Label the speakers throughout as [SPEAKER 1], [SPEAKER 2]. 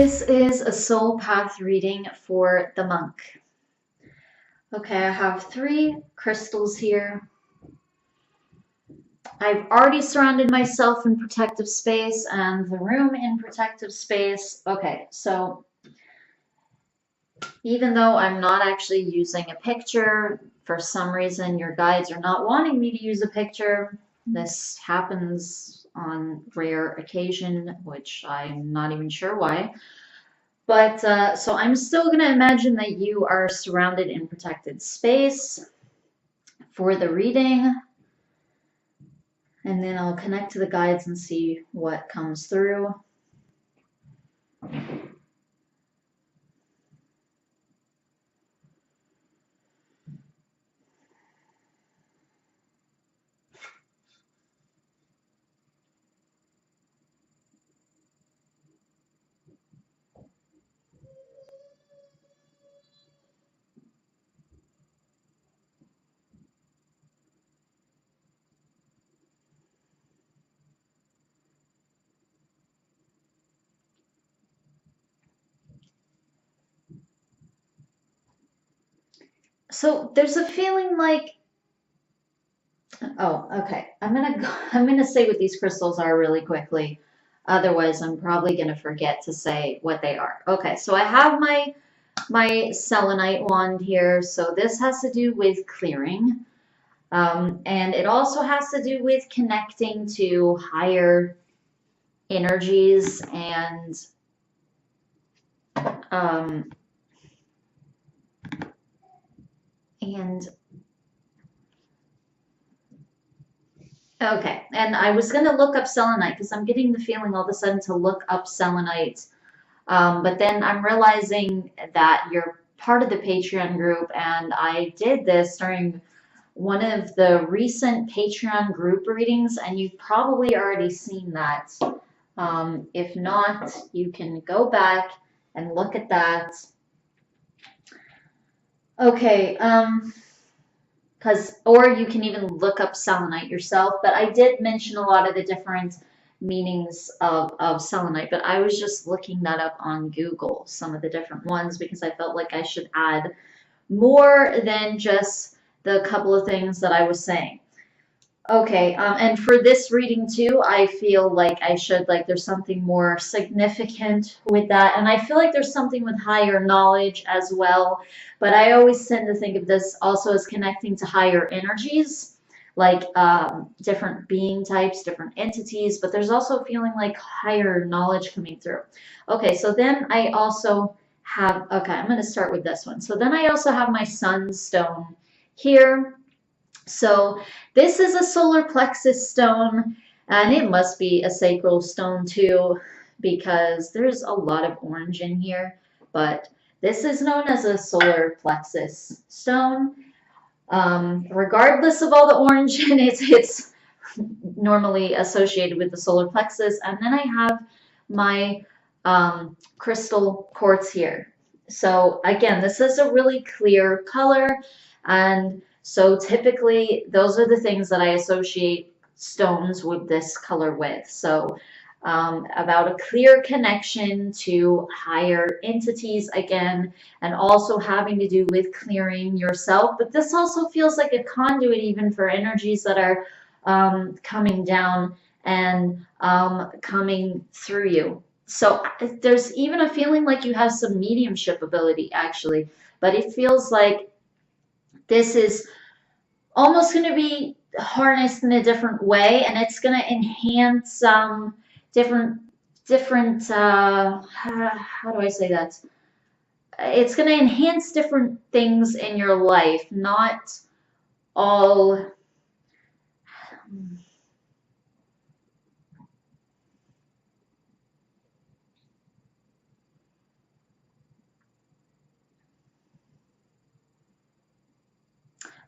[SPEAKER 1] This is a soul path reading for the monk. Okay, I have 3 crystals here. I've already surrounded myself in protective space and the room in protective space. Okay, so even though I'm not actually using a picture, for some reason your guides are not wanting me to use a picture. This happens on rare occasion, which I'm not even sure why. But so I'm still going to imagine that you are surrounded in protected space for the reading. And then I'll connect to the guides and see what comes through. So there's a feeling like, oh, okay. I'm gonna say what these crystals are really quickly. Otherwise, I'm probably gonna forget to say what they are. Okay, so I have my selenite wand here. So this has to do with clearing. And it also has to do with connecting to higher energies and um, okay, and I was going to look up selenite because I'm getting the feeling all of a sudden to look up selenite. But then I'm realizing that you're part of the Patreon group, and I did this during one of the recent Patreon group readings, and you've probably already seen that. If not, you can go back and look at that. Okay, or you can even look up selenite yourself, but I did mention a lot of the different meanings of selenite, but I was just looking that up on Google, some of the different ones, because I felt like I should add more than just the couple of things that I was saying. Okay, and for this reading too, I feel like I should, like, there's something more significant with that. And I feel like there's something with higher knowledge as well. But I always tend to think of this also as connecting to higher energies, like different being types, different entities. But there's also a feeling like higher knowledge coming through. Okay, so then I also have, okay, I'm going to start with this one. So then I also have my Sunstone here. So this is a solar plexus stone, and it must be a sacral stone too, because there's a lot of orange in here, but this is known as a solar plexus stone. Regardless of all the orange in it, it's normally associated with the solar plexus. And then I have my crystal quartz here. So again, this is a really clear color, and so typically those are the things that I associate stones with this color with. So about a clear connection to higher entities again, and also having to do with clearing yourself. But this also feels like a conduit even for energies that are coming down and coming through you. So there's even a feeling like you have some mediumship ability actually, but it feels like this is almost going to be harnessed in a different way, and it's going to enhance different how do I say that? It's going to enhance different things in your life, not all.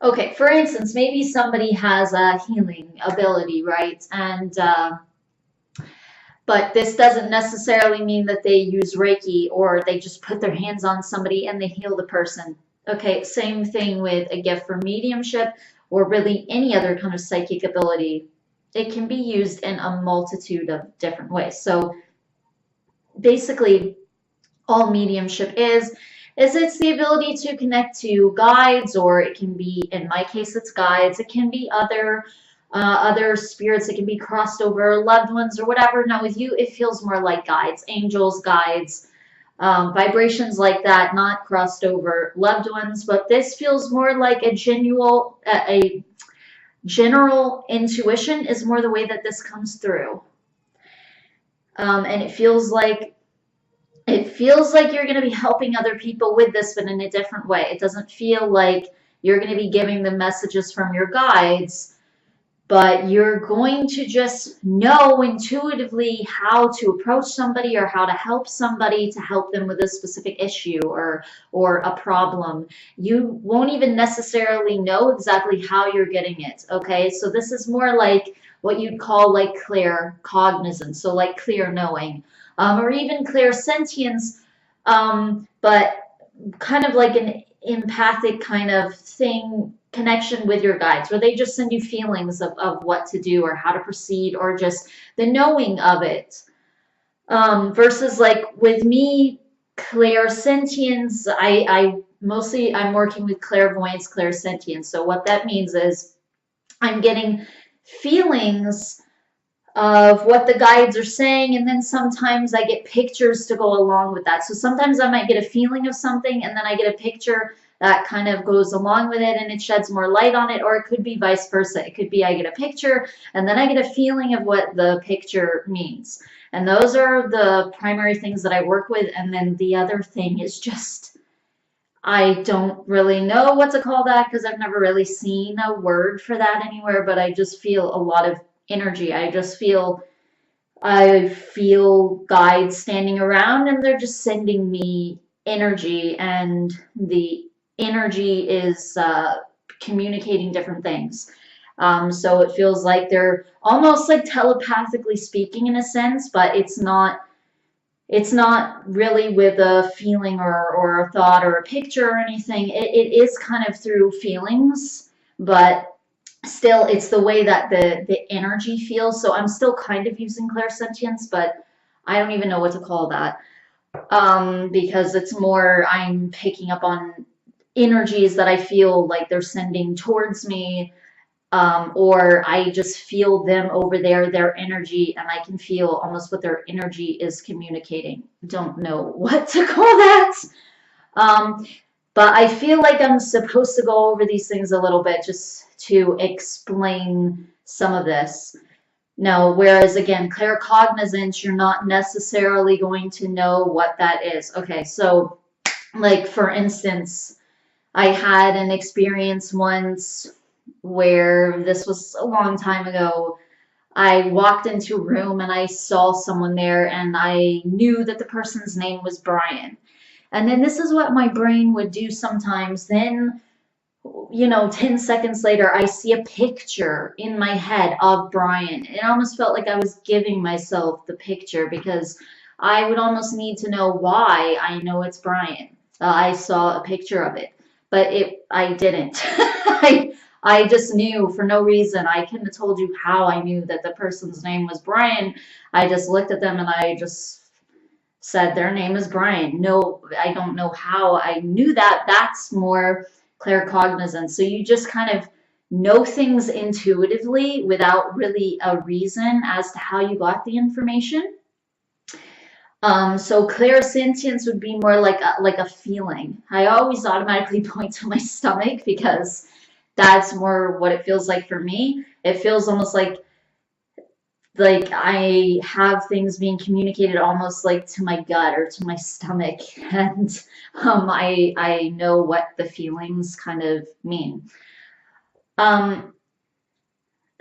[SPEAKER 1] Okay, for instance, maybe somebody has a healing ability, right? And but this doesn't necessarily mean that they use Reiki or they just put their hands on somebody and they heal the person. Okay, same thing with a gift for mediumship or really any other kind of psychic ability. It can be used in a multitude of different ways. So basically, all mediumship is it's the ability to connect to guides, or it can be, in my case, it's guides. It can be other spirits. It can be crossed over loved ones or whatever. Now with you, it feels more like guides, angels, guides, vibrations like that, not crossed over loved ones. But this feels more like a general intuition is more the way that this comes through. And it feels like you're going to be helping other people with this, but in a different way. It doesn't feel like you're going to be giving them messages from your guides, but you're going to just know intuitively how to approach somebody or how to help somebody to help them with a specific issue or a problem. You won't even necessarily know exactly how you're getting it, okay? So this is more like what you'd call like clear cognizance, so like clear knowing, or even clear sentience, but kind of like an empathic kind of thing, connection with your guides, where they just send you feelings of what to do or how to proceed, or just the knowing of it. Versus like with me, clairsentience, I'm working with clairvoyance, clairsentience. So what that means is I'm getting feelings of what the guides are saying, and then sometimes I get pictures to go along with that. So sometimes I might get a feeling of something, and then I get a picture that kind of goes along with it and it sheds more light on it, or it could be vice versa. It could be I get a picture and then I get a feeling of what the picture means. And those are the primary things that I work with. And then the other thing is just, I don't really know what to call that because I've never really seen a word for that anywhere, but I just feel a lot of energy. I feel guides standing around and they're just sending me energy, and the energy is communicating different things. So it feels like they're almost like telepathically speaking in a sense, but it's not really with a feeling or a thought or a picture or anything. It is kind of through feelings, but still it's the way that the energy feels. So I'm still kind of using clairsentience, but I don't even know what to call that, because it's more I'm picking up on energies that I feel like they're sending towards me, or I just feel them over there, their energy, and I can feel almost what their energy is communicating. Don't know what to call that. Um, but I feel like I'm supposed to go over these things a little bit just to explain some of this. No, whereas again, claircognizance, you're not necessarily going to know what that is. Okay, so like for instance, I had an experience once where this was a long time ago. I walked into a room and I saw someone there and I knew that the person's name was Brian. And then this is what my brain would do sometimes. Then, 10 seconds later, I see a picture in my head of Brian. It almost felt like I was giving myself the picture because I would almost need to know why I know it's Brian. I saw a picture of it, but I didn't. I just knew for no reason. I couldn't have told you how I knew that the person's name was Brian. I just looked at them and I just said their name is Brian. No, I don't know how I knew that. That's more claircognizance. So you just kind of know things intuitively without really a reason as to how you got the information. So clairsentience would be more like a feeling. I always automatically point to my stomach because that's more what it feels like for me. It feels almost like I have things being communicated almost like to my gut or to my stomach, and I know what the feelings kind of mean. Um,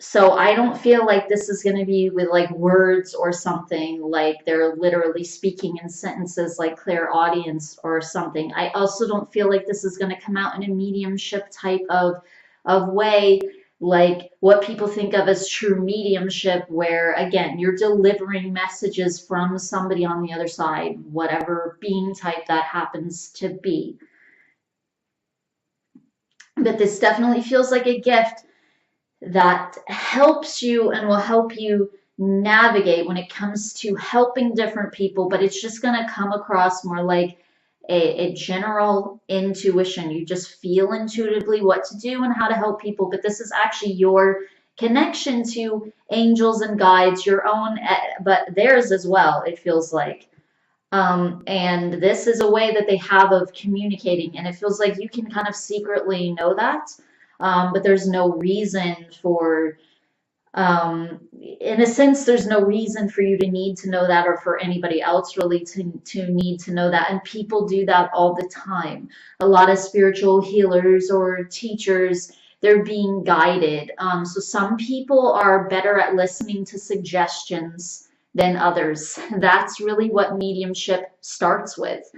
[SPEAKER 1] so I don't feel like this is going to be with like words or something like they're literally speaking in sentences like clairaudience or something. I also don't feel like this is going to come out in a mediumship type of way, like what people think of as true mediumship, where again, you're delivering messages from somebody on the other side, whatever being type that happens to be. But this definitely feels like a gift that helps you and will help you navigate when it comes to helping different people, but it's just going to come across more like a general intuition. You just feel intuitively what to do and how to help people, but this is actually your connection to angels and guides, your own, but theirs as well, it feels like. And this is a way that they have of communicating, and it feels like you can kind of secretly know that, but there's no reason for, in a sense, there's no reason for you to need to know that, or for anybody else really to need to know that. And people do that all the time. A lot of spiritual healers or teachers, they're being guided. So some people are better at listening to suggestions than others. That's really what mediumship starts with.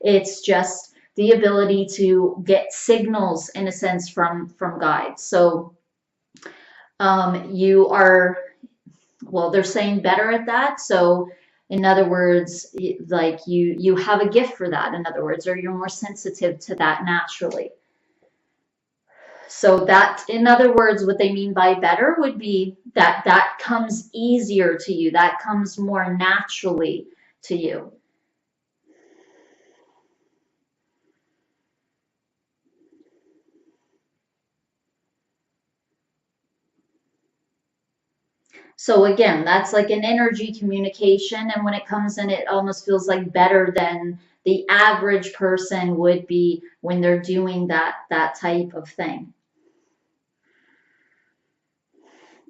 [SPEAKER 1] It's just the ability to get signals, in a sense, from guides. So you are, well, they're saying better at that. So in other words, like you have a gift for that, in other words, or you're more sensitive to that naturally. So that, in other words, what they mean by better would be that that comes easier to you, that comes more naturally to you. So again, that's like an energy communication, and when it comes in, it almost feels like better than the average person would be when they're doing that type of thing.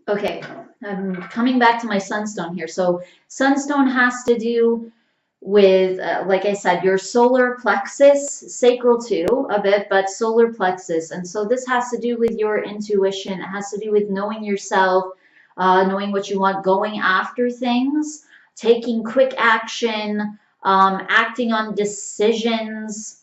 [SPEAKER 1] Okay, I'm coming back to my sunstone here. So sunstone has to do with, like I said, your solar plexus, sacral too, a bit, but solar plexus. And so this has to do with your intuition. It has to do with knowing yourself, knowing what you want, going after things, taking quick action, acting on decisions,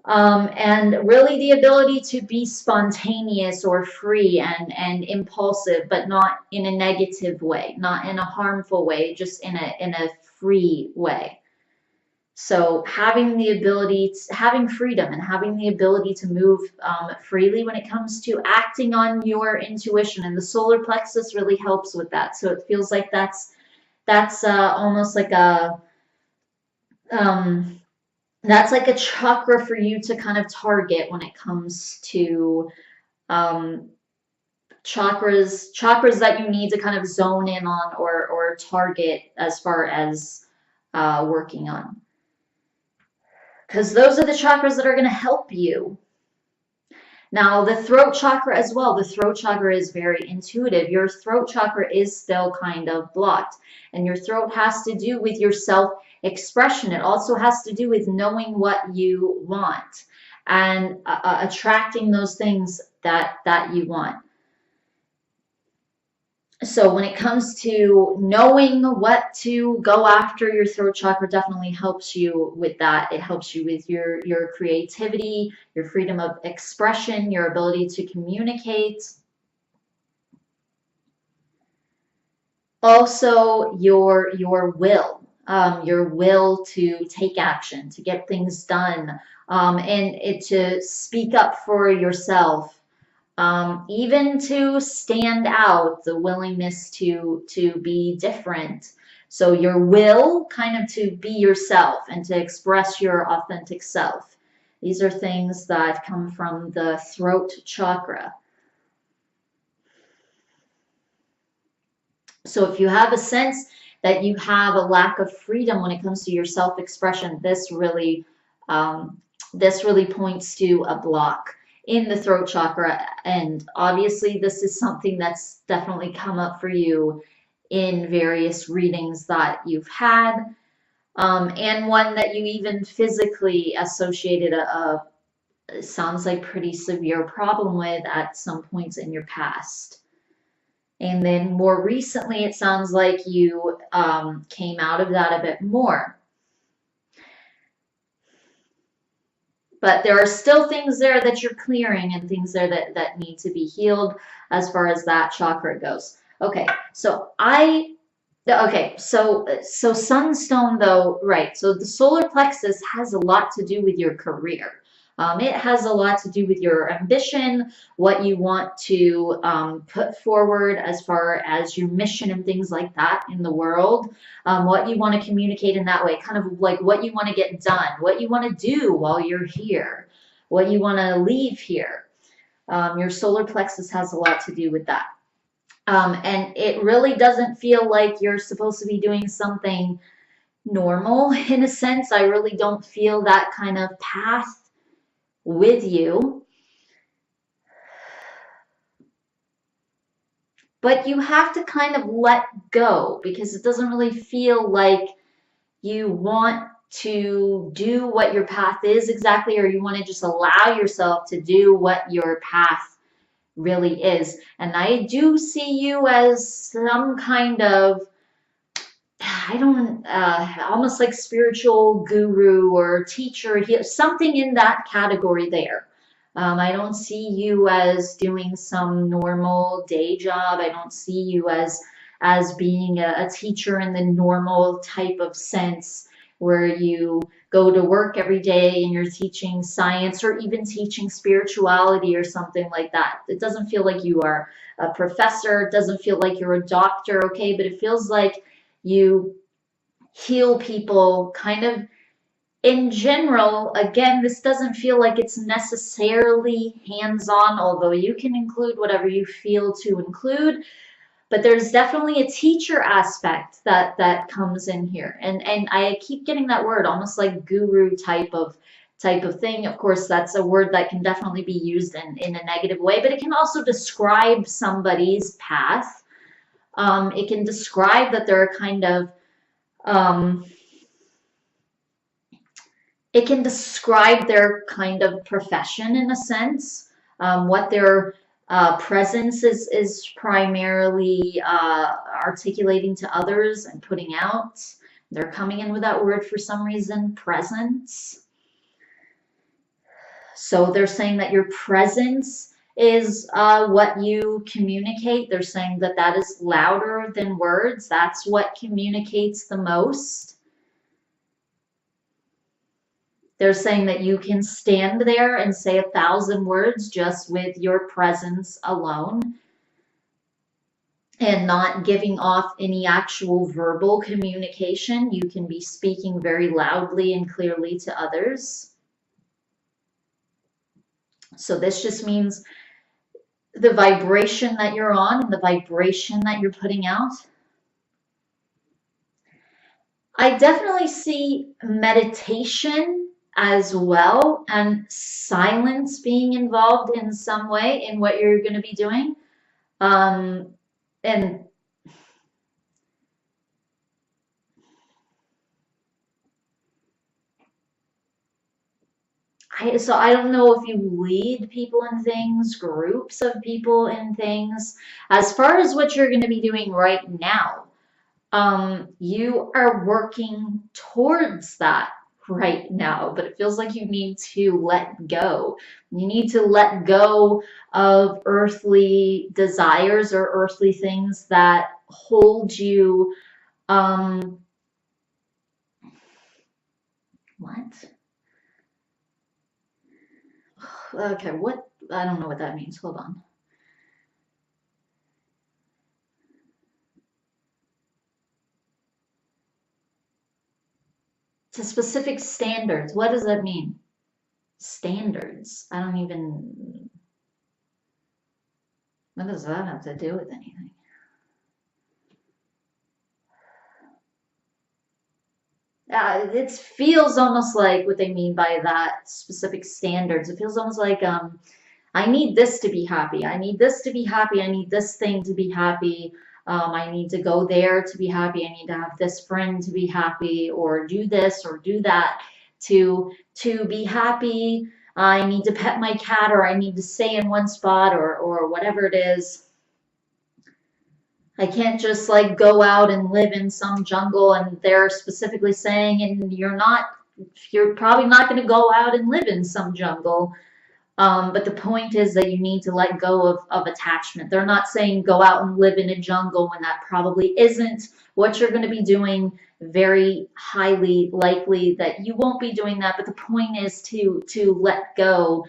[SPEAKER 1] and really the ability to be spontaneous or free and impulsive, but not in a negative way, not in a harmful way, just in a free way. So having the ability, having freedom and having the ability to move freely when it comes to acting on your intuition, and the solar plexus really helps with that. So it feels like that's almost like a um, that's like a chakra for you to kind of target when it comes to um, chakras that you need to kind of zone in on, or target as far as working on. Because those are the chakras that are going to help you. Now, the throat chakra as well. The throat chakra is very intuitive. Your throat chakra is still kind of blocked. And your throat has to do with your self-expression. It also has to do with knowing what you want and attracting those things that you want. So when it comes to knowing what to go after, your throat chakra definitely helps you with that. It helps you with your creativity, your freedom of expression, your ability to communicate. Also, your will to take action, to get things done, and to speak up for yourself. Even to stand out, the willingness to be different. So your will kind of to be yourself and to express your authentic self. These are things that come from the throat chakra. So if you have a sense that you have a lack of freedom when it comes to your self-expression, this really points to a block in the throat chakra. And obviously this is something that's definitely come up for you in various readings that you've had, and one that you even physically associated sounds like pretty severe problem with at some points in your past. And then more recently, it sounds like you came out of that a bit more. But there are still things there that you're clearing, and things there that need to be healed as far as that chakra goes. Okay, so Sunstone though, right, so the solar plexus has a lot to do with your career. It has a lot to do with your ambition, what you want to put forward as far as your mission and things like that in the world, what you want to communicate in that way, kind of like what you want to get done, what you want to do while you're here, what you want to leave here. Your solar plexus has a lot to do with that. And it really doesn't feel like you're supposed to be doing something normal in a sense. I really don't feel that kind of path with you. But you have to kind of let go because it doesn't really feel like you want to do what your path is exactly, or you want to just allow yourself to do what your path really is. And I do see you as some kind of, I don't, almost like spiritual guru or teacher, something in that category there. I don't see you as doing some normal day job. I don't see you as being a teacher in the normal type of sense where you go to work every day and you're teaching science or even teaching spirituality or something like that. It doesn't feel like you are a professor. It doesn't feel like you're a doctor, okay? But it feels like you heal people kind of in general. Again, this doesn't feel like it's necessarily hands-on, although you can include whatever you feel to include. But there's definitely a teacher aspect that comes in here. And I keep getting that word, almost like guru type of thing. Of course, that's a word that can definitely be used in a negative way, but it can also describe somebody's path. It can describe that they're kind of it can describe their kind of profession in a sense, what their presence is primarily articulating to others and putting out. They're coming in with that word for some reason, presence. So they're saying that your presence is what you communicate. They're saying that that is louder than words. That's what communicates the most. They're saying that you can stand there and say 1,000 words just with your presence alone and not giving off any actual verbal communication. You can be speaking very loudly and clearly to others. So this just means the vibration that you're on and the vibration that you're putting out. I definitely see meditation as well and silence being involved in some way in what you're going to be doing. And so I don't know if you lead people in things, groups of people in things. As far as what you're going to be doing right now, you are working towards that right now, but it feels like you need to let go. You need to let go of earthly desires or earthly things that hold you. What? Okay, what? I don't know what that means. Hold on. To specific standards. What does that mean? Standards. I don't even. What does that have to do with anything? It feels almost like what they mean by that specific standards. It feels almost like I need this to be happy. I need this to be happy. I need this thing to be happy. I need to go there to be happy. I need to have this friend to be happy, or do this or do that to be happy. I need to pet my cat, or I need to stay in one spot, or whatever it is. I can't just like go out and live in some jungle, and they're specifically saying, and you're probably not going to go out and live in some jungle. But the point is that you need to let go of attachment. They're not saying go out and live in a jungle when that probably isn't what you're going to be doing very highly likely that you won't be doing that. But the point is to let go,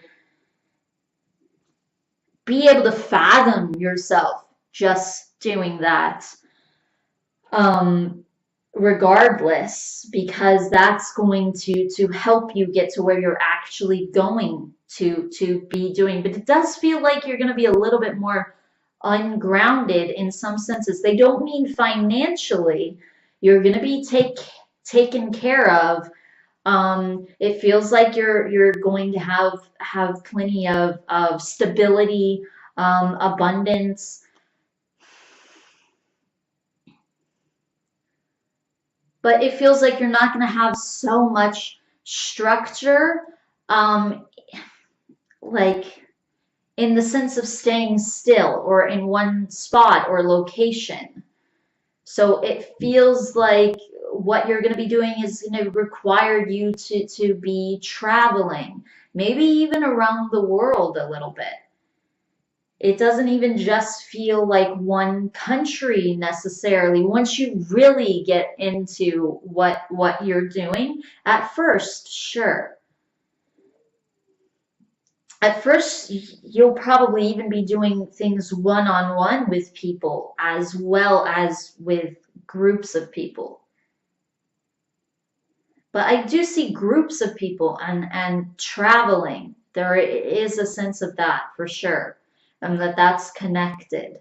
[SPEAKER 1] be able to fathom yourself just doing that. Um, Regardless, because that's going to help you get to where you're actually going to be doing. But it does feel like you're going to be a little bit more ungrounded in some senses. They don't mean financially. You're going to be taken care of. It feels like you're going to have plenty of stability, abundance. But it feels like you're not going to have so much structure, um, like in the sense of staying still or in one spot or location. So it feels like what you're going to be doing is going to require you to be traveling, maybe even around the world a little bit. It doesn't even just feel like one country necessarily. Once you really get into what you're doing, at first, sure. At first, you'll probably even be doing things one-on-one with people as well as with groups of people. But I do see groups of people and traveling. There is a sense of that for sure, and that's connected.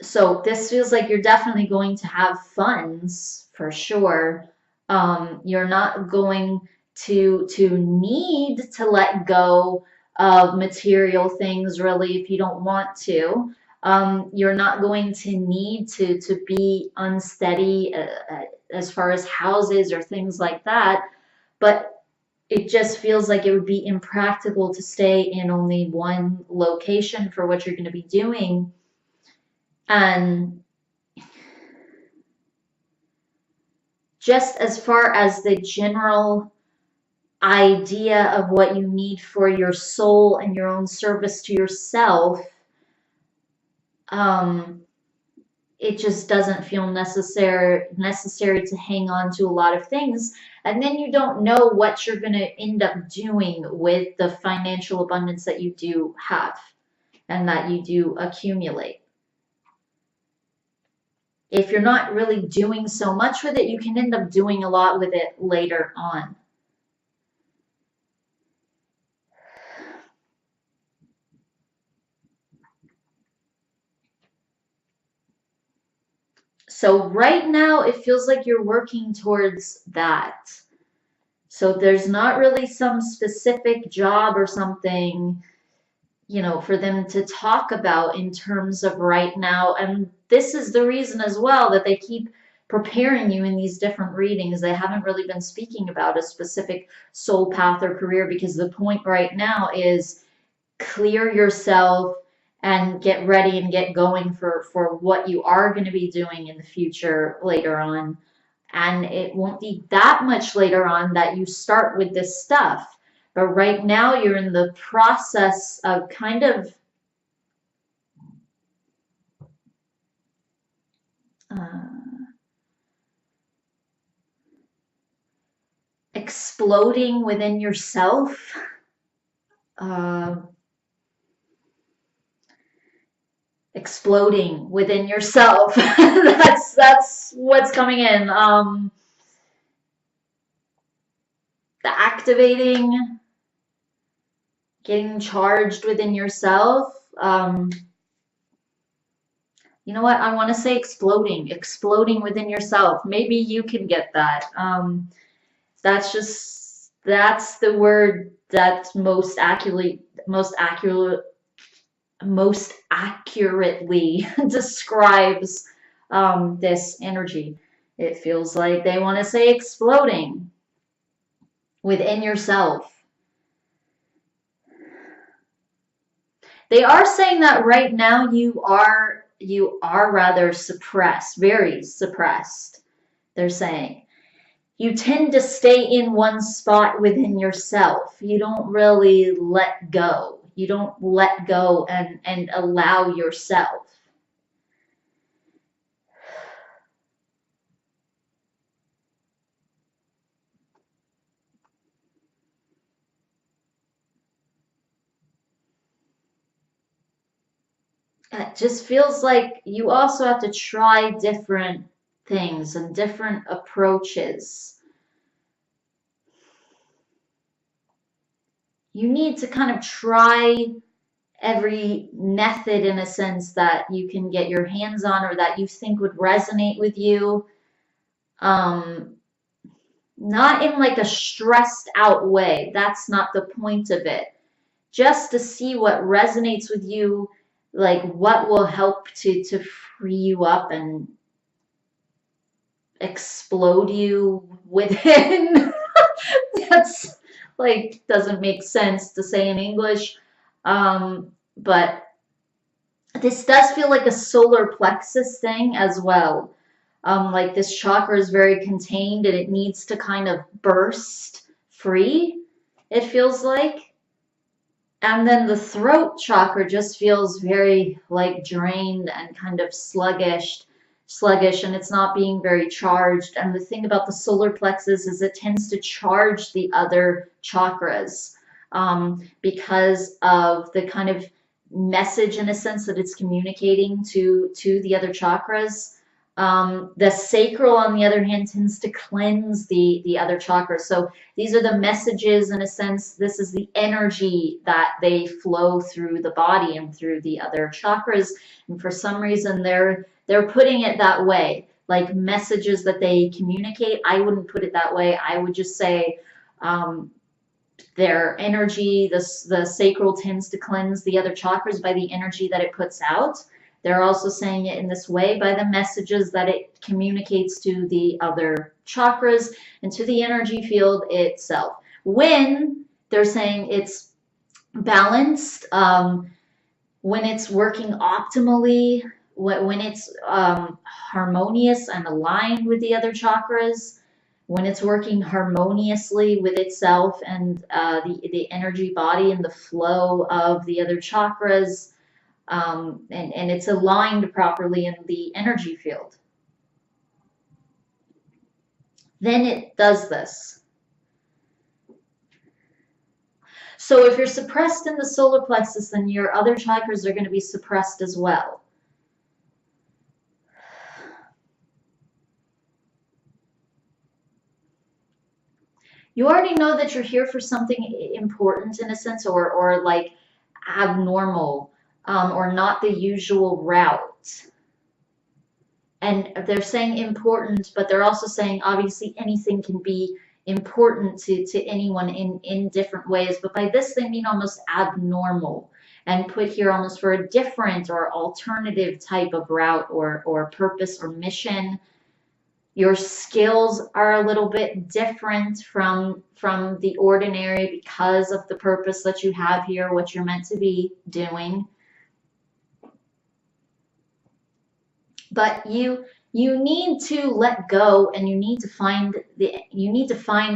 [SPEAKER 1] So this feels like you're definitely going to have funds for sure. You're not going to need to let go of material things really if you don't want to. You're not going to need to be unsteady as far as houses or things like that. But it just feels like it would be impractical to stay in only one location for what you're going to be doing. And just as far as the general idea of what you need for your soul and your own service to yourself, um, it just doesn't feel necessary to hang on to a lot of things. And then you don't know what you're going to end up doing with the financial abundance that you do have and that you do accumulate. If you're not really doing so much with it, you can end up doing a lot with it later on. So right now, it feels like you're working towards that. So there's not really some specific job or something, for them to talk about in terms of right now. And this is the reason as well that they keep preparing you in these different readings. They haven't really been speaking about a specific soul path or career because the point right now is clear yourself and get ready and get going for what you are going to be doing in the future later on. And it won't be that much later on that you start with this stuff. But right now you're in the process of kind of exploding within yourself. Exploding within yourself. That's what's coming in. The activating, getting charged within yourself. You know what? I want to say exploding within yourself. Maybe you can get that. That's the word that most accurately describes this energy. It feels like they want to say exploding within yourself. They are saying that right now you are rather suppressed, very suppressed. They're saying you tend to stay in one spot within yourself. You don't really let go. You don't let go and allow yourself. It just feels like you also have to try different things and different approaches. You need to kind of try every method in a sense that you can get your hands on or that you think would resonate with you. Um, Not in like a stressed out way. That's not the point of it. Just to see what resonates with you, like what will help to free you up and explode you within. That's like doesn't make sense to say in English. But this does feel like a solar plexus thing as well. Like this chakra is very contained and it needs to kind of burst free, it feels like. And then the throat chakra just feels very like drained and kind of sluggish, and it's not being very charged. And the thing about the solar plexus is it tends to charge the other chakras because of the kind of message in a sense that it's communicating to the other chakras. The sacral, on the other hand, tends to cleanse the other chakras. So these are the messages in a sense. This is the energy that they flow through the body and through the other chakras. And for some reason, they're putting it that way, like messages that they communicate. I wouldn't put it that way. I would just say their energy, the sacral tends to cleanse the other chakras by the energy that it puts out. They're also saying it in this way by the messages that it communicates to the other chakras and to the energy field itself. When they're saying it's balanced, when it's working optimally, when it's harmonious and aligned with the other chakras, when it's working harmoniously with itself and the energy body and the flow of the other chakras, and it's aligned properly in the energy field. Then it does this. So if you're suppressed in the solar plexus, then your other chakras are going to be suppressed as well. You already know that you're here for something important in a sense, or like abnormal, or not the usual route. And they're saying important, but they're also saying obviously anything can be important to anyone in different ways. But by this, they mean almost abnormal and put here almost for a different or alternative type of route or purpose or mission. Your skills are a little bit different from the ordinary because of the purpose that you have here, what you're meant to be doing. But you need to let go, and you need to find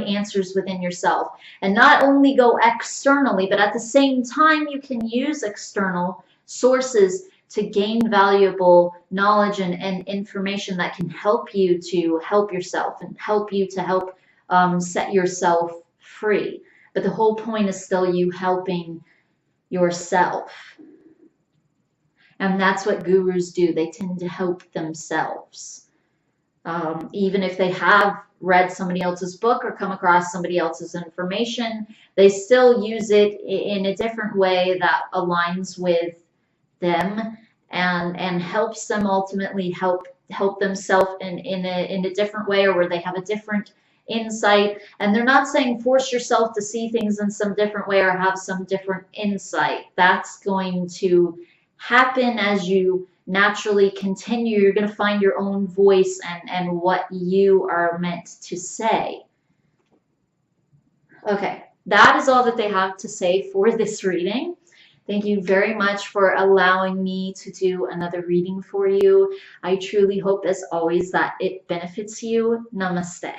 [SPEAKER 1] answers within yourself, and not only go externally, but at the same time you can use external sources to gain valuable knowledge and information that can help you to help yourself and help you to help set yourself free. But the whole point is still you helping yourself. And that's what gurus do. They tend to help themselves. Even if they have read somebody else's book or come across somebody else's information, they still use it in a different way that aligns with them and helps them ultimately help themselves in a different way, or where they have a different insight. And they're not saying force yourself to see things in some different way or have some different insight. That's going to happen as you naturally continue. You're going to find your own voice and what you are meant to say. Okay, that is all that they have to say for this reading. Thank you very much for allowing me to do another reading for you. I truly hope, as always, that it benefits you. Namaste.